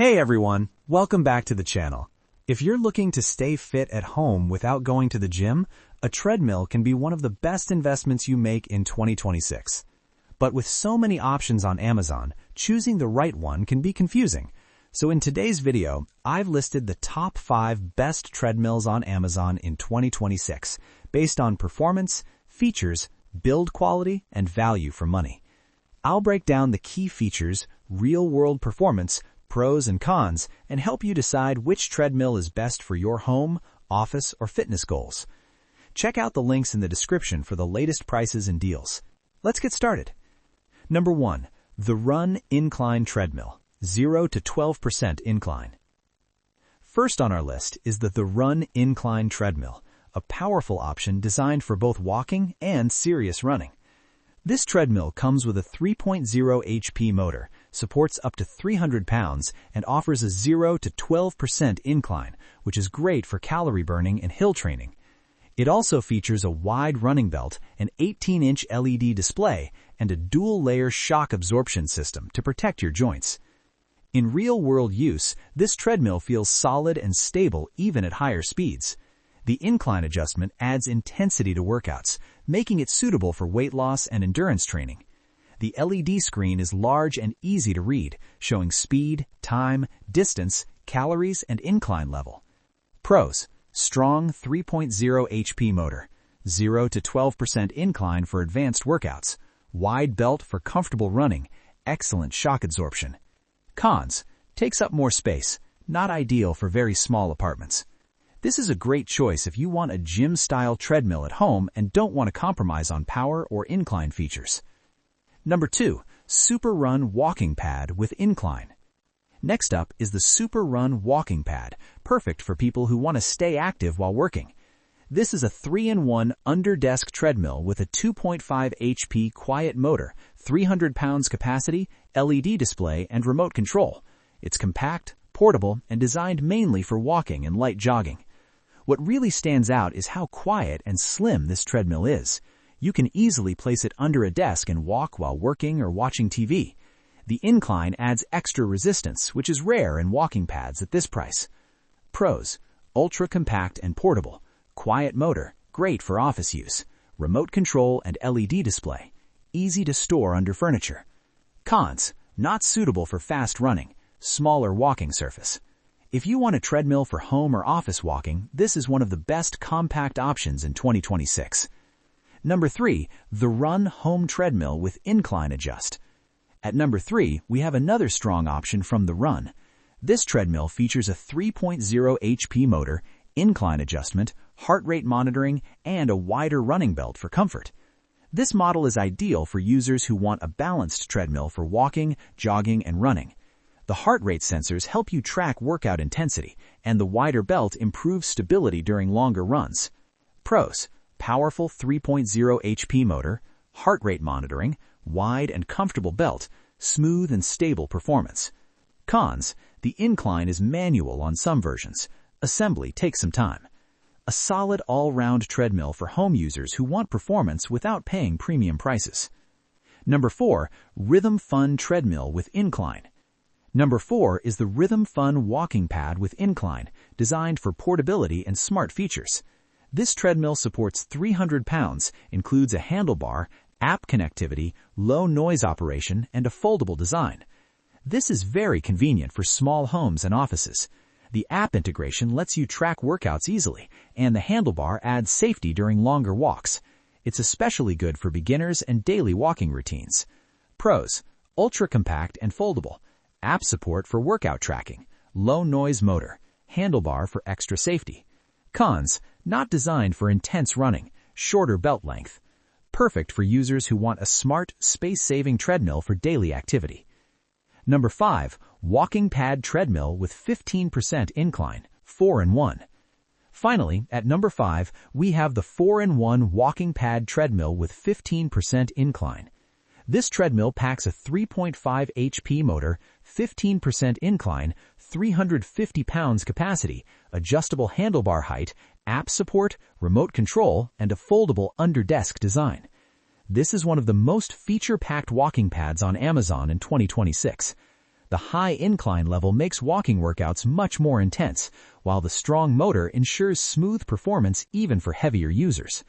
Hey everyone, welcome back to the channel. If you're looking to stay fit at home without going to the gym, a treadmill can be one of the best investments you make in 2026. But with so many options on Amazon, choosing the right one can be confusing. So in today's video, I've listed the top 5 best treadmills on Amazon in 2026, based on performance, features, build quality, and value for money. I'll break down the key features, real-world performance, pros and cons, and help you decide which treadmill is best for your home, office, or fitness goals. Check out the links in the description for the latest prices and deals. Let's get started. Number 1. Therun Incline Treadmill, 0 to 12% incline. First on our list is the Therun Incline Treadmill, a powerful option designed for both walking and serious running. This treadmill comes with a 3.0 HP motor, supports up to 300 pounds, and offers a 0 to 12% incline, which is great for calorie burning and hill training. It also features a wide running belt, an 18-inch LED display, and a dual-layer shock absorption system to protect your joints. In real-world use, this treadmill feels solid and stable even at higher speeds. The incline adjustment adds intensity to workouts, making it suitable for weight loss and endurance training. The LED screen is large and easy to read, showing speed, time, distance, calories, and incline level. Pros: strong 3.0 HP motor, 0 to 12% incline for advanced workouts, wide belt for comfortable running, excellent shock absorption. Cons: takes up more space, not ideal for very small apartments. This is a great choice if you want a gym-style treadmill at home and don't want to compromise on power or incline features. Number 2. SupeRun Walking Pad with Incline. Next up is the SupeRun Walking Pad, perfect for people who want to stay active while working. This is a 3-in-1 under-desk treadmill with a 2.5 HP quiet motor, 300 pounds capacity, LED display, and remote control. It's compact, portable, and designed mainly for walking and light jogging. What really stands out is how quiet and slim this treadmill is. You can easily place it under a desk and walk while working or watching TV. The incline adds extra resistance, which is rare in walking pads at this price. Pros: ultra compact and portable, quiet motor, great for office use, remote control and LED display, easy to store under furniture. Cons: not suitable for fast running, smaller walking surface. If you want a treadmill for home or office walking, this is one of the best compact options in 2026. Number 3. Therun Home Treadmill with Incline Adjust. At number 3, we have another strong option from Therun. This treadmill features a 3.0 HP motor, incline adjustment, heart rate monitoring, and a wider running belt for comfort. This model is ideal for users who want a balanced treadmill for walking, jogging, and running. The heart rate sensors help you track workout intensity, and the wider belt improves stability during longer runs. Pros: powerful 3.0 HP motor, heart rate monitoring, wide and comfortable belt, smooth and stable performance. Cons: the incline is manual on some versions. Assembly takes some time. A solid all-round treadmill for home users who want performance without paying premium prices. Number 4. RHYTHM FUN Treadmill with Incline. Number 4 is the RHYTHM FUN Walking Pad with Incline, designed for portability and smart features. This treadmill supports 300 pounds, includes a handlebar, app connectivity, low noise operation, and a foldable design. This is very convenient for small homes and offices. The app integration lets you track workouts easily, and the handlebar adds safety during longer walks. It's especially good for beginners and daily walking routines. Pros: ultra compact and foldable, app support for workout tracking, low noise motor, handlebar for extra safety. Cons: not designed for intense running, shorter belt length. Perfect for users who want a smart, space-saving treadmill for daily activity. Number 5. Walking Pad Treadmill with 15% incline, 4-in-1. Finally, at number 5, we have the 4-in-1 Walking Pad Treadmill with 15% incline. This treadmill packs a 3.5 HP motor, 15% incline, 350 pounds capacity, adjustable handlebar height, app support, remote control, and a foldable under-desk design. This is one of the most feature-packed walking pads on Amazon in 2026. The high incline level makes walking workouts much more intense, while the strong motor ensures smooth performance even for heavier users.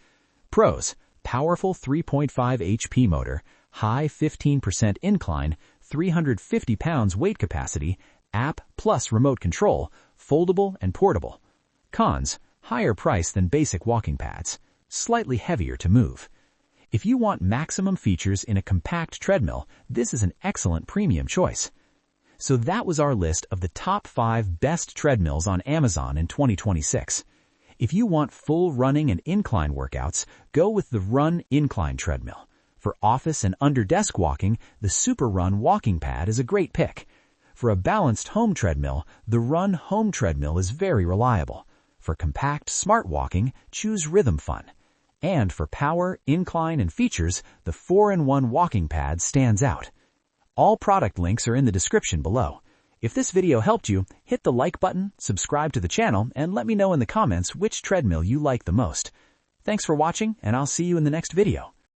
Pros: powerful 3.5 HP motor, high 15% incline, 350 pounds weight capacity, app plus remote control, foldable and portable. Cons: higher price than basic walking pads, slightly heavier to move. If you want maximum features in a compact treadmill, this is an excellent premium choice. So that was our list of the top 5 best treadmills on Amazon in 2026. If you want full running and incline workouts, go with the Therun Incline Treadmill. For office and under-desk walking, the SupeRun Walking Pad is a great pick. For a balanced home treadmill, the Therun Home Treadmill is very reliable. For compact, smart walking, choose RHYTHM FUN. And for power, incline, and features, the 4-in-1 walking pad stands out. All product links are in the description below. If this video helped you, hit the like button, subscribe to the channel, and let me know in the comments which treadmill you like the most. Thanks for watching, and I'll see you in the next video.